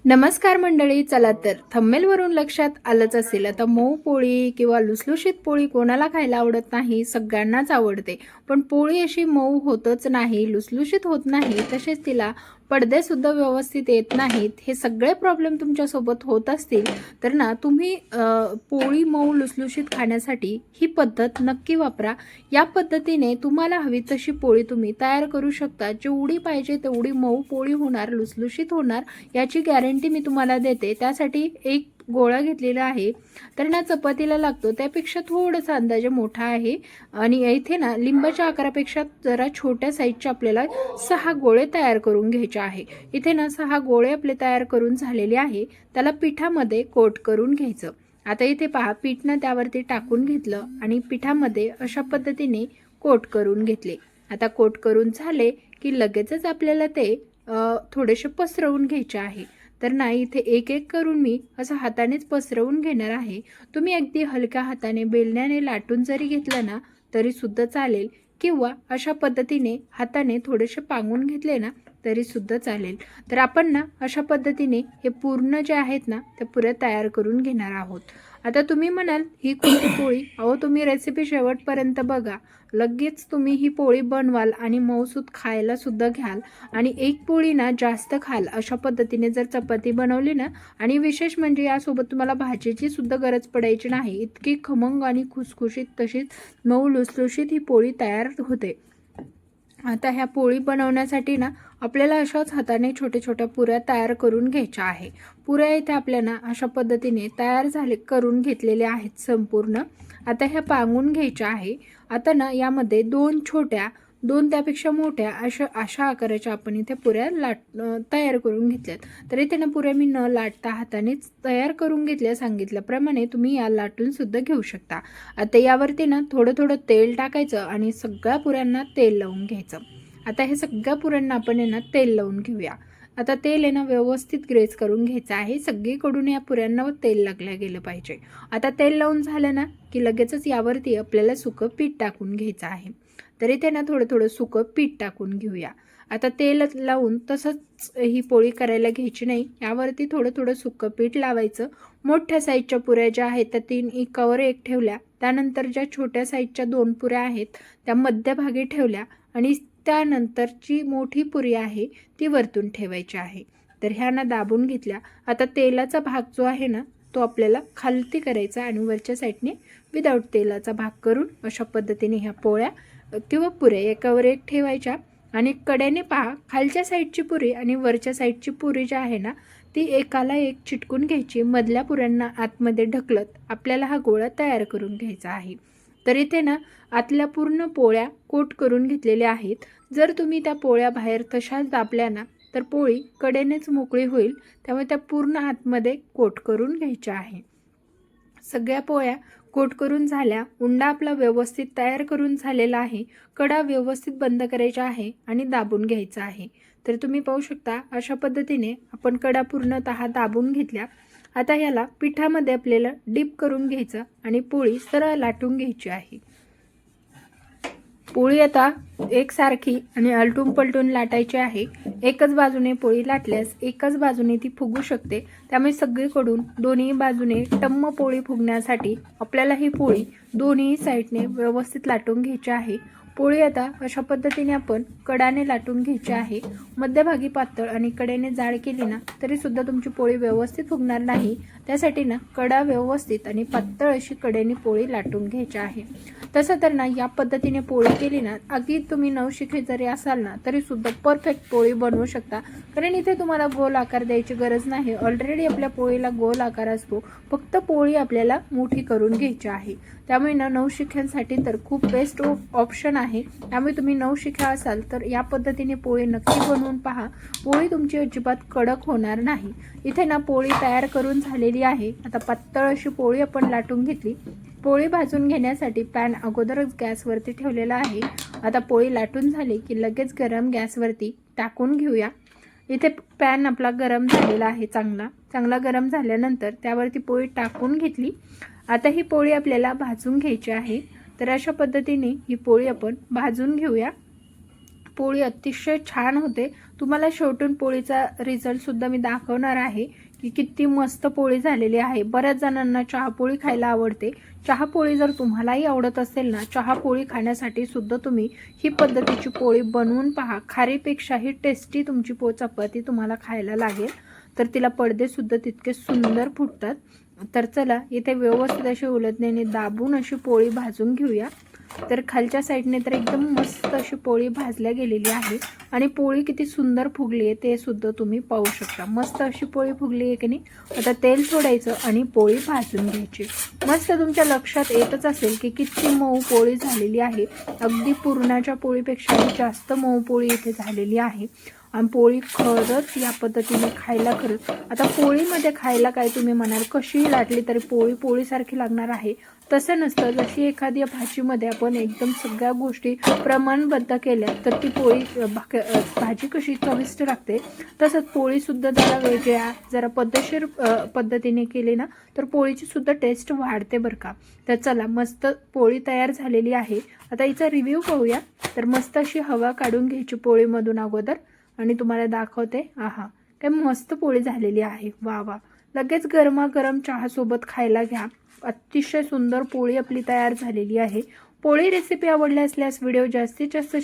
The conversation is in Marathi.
नमस्कार मंडळी, चला तर थंबनेलवरून लक्षात आलंच असेल, आता मऊ पोळी किंवा लुसलुशीत पोळी कोणाला खायला आवडत नाही, सगळ्यांनाच आवडते. पण पोळी अशी मऊ होतच नाही, लुसलुशीत होत नाही, तसेच तिला पडदेसुद्धा व्यवस्थित येत नाहीत. हे सगळे प्रॉब्लेम तुमच्यासोबत होत असतील तर ना तुम्ही पोळी मऊ लुसलुशीत खाण्यासाठी ही पद्धत नक्की वापरा. या पद्धतीने तुम्हाला हवी तशी पोळी तुम्ही तयार करू शकता. जेवढी पाहिजे तेवढी मऊ पोळी होणार, लुसलुशीत होणार याची गॅरंटी मी तुम्हाला देते. त्यासाठी एक गोळा घेतलेला आहे, तर ना चपातीला लागतो त्यापेक्षा थोडासा अंदाजे मोठा आहे आणि इथे ना लिंबाच्या आकारापेक्षा जरा छोट्या साईजचे आपल्याला 6 गोळे तयार करून घ्यायचे आहे. इथे ना 6 गोळे आपले तयार करून झालेले आहे. त्याला पिठामध्ये कोट करून घ्यायचं. आता इथे पहा, पीठ ना त्यावरती टाकून घेतलं आणि पिठामध्ये अशा पद्धतीने कोट करून घेतले. आता कोट करून झाले की लगेचच आपल्याला ते थोडेसे पसरवून घ्यायचे आहे. तर नाही, इथे एक एक करून मी असं हातानेच पसरवून घेणार आहे. तुम्ही अगदी हलक्या हाताने बेलण्याने लाटून जरी घेतलं ना तरी सुद्धा चालेल, किंवा अशा पद्धतीने हाताने थोडेसे पांगून घेतले ना तरी सुद्धा चालेल. तर आपण ना अशा पद्धतीने हे पूर्ण जे आहेत ना ते पुऱ्या तयार करून घेणार आहोत. आता तुम्ही म्हणाल ही कोणती पोळी? अहो, तुम्ही रेसिपी शेवटपर्यंत बघा, लगेच तुम्ही ही पोळी बनवाल आणि मऊसूत खायला सुद्धा घ्याल. आणि एक पोळी ना जास्त खाल अशा पद्धतीने जर चपाती बनवली ना, आणि विशेष म्हणजे यासोबत तुम्हाला भाजीची सुद्धा गरज पडायची नाही, इतकी खमंग आणि खुसखुशीत तशीच मऊ लुसलुशीत ही पोळी तयार होते. आता ह्या पोळी बनवण्यासाठी ना आपल्याला अशाच हाताने छोट्या छोट्या पुऱ्या तयार करून घ्यायच्या आहे. पुऱ्या इथे आपल्याला अशा पद्धतीने तयार करून घेतलेल्या आहेत संपूर्ण. आता ह्या पांगून घ्यायच्या आहे. आता ना यामध्ये 2 छोट्या, 2 त्यापेक्षा मोठ्या अशा आकाराच्या आपण इथे पुऱ्या तयार करून घेतल्यात. तर इथे ना पुऱ्या मी न लाटता हातानेच तयार करून घेतल्या. सांगितल्याप्रमाणे तुम्ही या लाटून सुद्धा घेऊ शकता. आता यावरती ना थोडं थोडं तेल टाकायचं आणि सगळ्या पुऱ्यांना तेल लावून घ्यायचं. आता हे सगळ्या पुऱ्यांना आपण आहे ना तेल लावून घेऊया. आता तेल आहे ना व्यवस्थित ग्रेस करून घ्यायचं आहे. सगळीकडून या पुऱ्यांना तेल लागलं गेलं पाहिजे. आता तेल लावून झालं ना की लगेचच यावरती आपल्याला सुकं पीठ टाकून घ्यायचं आहे. तर इथे ना थोडं थोडं सुकं पीठ टाकून घेऊया. आता तेल लावून तसंच ही पोळी करायला घ्यायची नाही, यावरती थोडं थोडं सुकं पीठ लावायचं. मोठ्या साईजच्या पुऱ्या ज्या आहेत त्या 3 एकावर एक ठेवल्या. त्यानंतर ज्या छोट्या साईजच्या 2 पुऱ्या आहेत त्या मध्यभागी ठेवल्या आणि त्यानंतरची मोठी पुरी आहे ती वरतून ठेवायची आहे. तर ह्या ना दाबून घेतल्या. आता तेलाचा भाग जो आहे ना तो आपल्याला खालती करायचा आणि वरच्या साईडने विदाऊट तेलाचा भाग करून अशा पद्धतीने ह्या पोळ्या किंवा पुऱ्या एकावर एक ठेवायच्या. आणि कडेने पहा, खालच्या साईडची पुरी आणि वरच्या साईडची पुरी जी आहे ना ती एकाला एक चिटकून घ्यायची. मधल्या पुऱ्यांना आतमध्ये ढकलत आपल्याला हा गोळा तयार करून घ्यायचा आहे. तर इथे ना आतल्या पूर्ण पोळ्या कोट करून घेतलेल्या आहेत. जर तुम्ही त्या पोळ्या बाहेर तशाच दाबल्या ना तर पोळी कडेनेच मोकळी होईल. त्यामुळे त्या पूर्ण आतमध्ये कोट करून घ्यायच्या आहे. सगळ्या पोळ्या कोट करून झाल्या. उंडा आपला व्यवस्थित तयार करून झालेला आहे. कडा व्यवस्थित बंद करायचा आहे आणि दाबून घ्यायचा आहे. तर तुम्ही पाहू शकता अशा पद्धतीने आपण कडा पूर्णतः दाबून घेतल्या. आता याला पिठामध्ये आपल्याला डीप करून घ्यायचं आणि पोळी सरळ लाटून घ्यायची आहे. पोळी आता एकसारखी आणि आलटून पलटून लाटायची आहे. एकच बाजूने पोळी लाटल्यास एकच बाजूने ती फुगू शकते. त्यामुळे सगळीकडून दोन्ही बाजूने टम्म पोळी फुगण्यासाठी आपल्याला ही पोळी दोन्ही साईडने व्यवस्थित लाटून घ्यायची आहे. पोळी आता अशा पद्धतीने आपण कडाने लाटून घ्यायची आहे. मध्यभागी पातळ आणि कडेने जाड केली ना तरी सुद्धा तुमची पोळी व्यवस्थित फुगणार नाही. त्यासाठी ना कडा व्यवस्थित आणि पातळ अशी कडेने पोळी लाटून घ्यायची आहे. तसं तर ना या पद्धतीने पोळी केली ना, अगदी तुम्ही नवशिके जरी असाल ना तरी सुद्धा परफेक्ट पोळी बनवू शकता. कारण इथे तुम्हाला गोल आकार द्यायची गरज नाही. ऑलरेडी आपल्या पोळीला गोल आकार असतो, फक्त पोळी आपल्याला मोठी करून घ्यायची आहे. त्यामुळे ना नवशिक्यांसाठी तर खूप बेस्ट ऑप्शन आहे. त्यामुळे तुम्ही नवशिक्या असाल तर या पद्धतीने पोळी नक्की बनवून पहा. पोळी तुमची अजिबात कडक होणार नाही. इथे ना पोळी तयार करून झालेली आहे. आता पातळ अशी पोळी आपण लाटून घेतली. पोळी भाजून घेण्यासाठी पॅन अगोदरच गॅसवरती ठेवलेला आहे. आता पोळी लाटून झाली की लगेच गरम गॅसवरती टाकून घेऊया. इथे पॅन आपला गरम झालेला आहे. चांगला गरम झाल्यानंतर त्यावरती पोळी टाकून घेतली. आता ही पोळी आपल्याला भाजून घ्यायची आहे. तर अशा पद्धतीने ही पोळी आपण भाजून घेऊया. पोळी अतिशय छान होते। तुम्हाला शेवटून पोळीचा रिझल्टसुद्धा मी दाखवणार आहे की किती मस्त पोळी झालेली आहे। बऱ्याच जणांना चहापोळी खायला आवडते। चहापोळी जर तुम्हालाही आवडत असेल ना, चहापोळी खाण्यासाठी सुद्धा तुम्ही ही पद्धतीची पोळी बनवून पहा। खारीपेक्षाही टेस्टी तुमची चपाती तुम्हाला खायला लागेल। तर तिला पडदेसुद्धा तितके सुंदर फुटतात। तर चला इथे व्यवस्थित अशी उलटण्याने दाबून अशी पोळी भाजून घेऊया। तर खालच्या साईडने तर एकदम मस्त अशी पोळी भाजल्या गेलेली आहे आणि पोळी किती सुंदर फुगली आहे ते सुद्धा तुम्ही पाहू शकता। मस्त अशी पोळी फुगली आहे की नाही। आता तेल सोडायचं आणि पोळी भाजून घ्यायची। मस्त तुमच्या लक्षात येतच असेल की किती मऊ पोळी झालेली आहे। अगदी पुरणाच्या पोळीपेक्षाही जास्त मऊ पोळी इथे झालेली आहे आणि पोळी खरंच या पद्धतीने खायला खरंच, आता पोळीमध्ये खायला काय तुम्ही म्हणाल कशीही लाटली तरी पोळी पोळीसारखी लागणार आहे, तसं नसतं। जशी एखाद्या भाजीमध्ये आपण एकदम सगळ्या गोष्टी प्रमाणबद्ध केल्या तर ती पोळी भाजी कशी चविष्ट लागते, तसंच पोळीसुद्धा जरा वेगळ्या जरा पद्धतशीर पद्धतीने केली ना तर पोळीची सुद्धा टेस्ट वाढते बरं का। तर चला मस्त पोळी तयार झालेली आहे। आता हिचा रिव्ह्यू पाहूया। तर मस्त अशी हवा काढून घ्यायची पोळीमधून अगोदर आणि तुम्हाला दाखवते। आहा, काय मस्त पोळी झालेली आहे। वा वा, लगेच गरमागरम चहासोबत खायला घ्या। अतिशय सुंदर पोळी आपली तयार झालेली आहे। पोळी रेसिपी आवडली असल्यास व्हिडिओ जास्तीत जास्त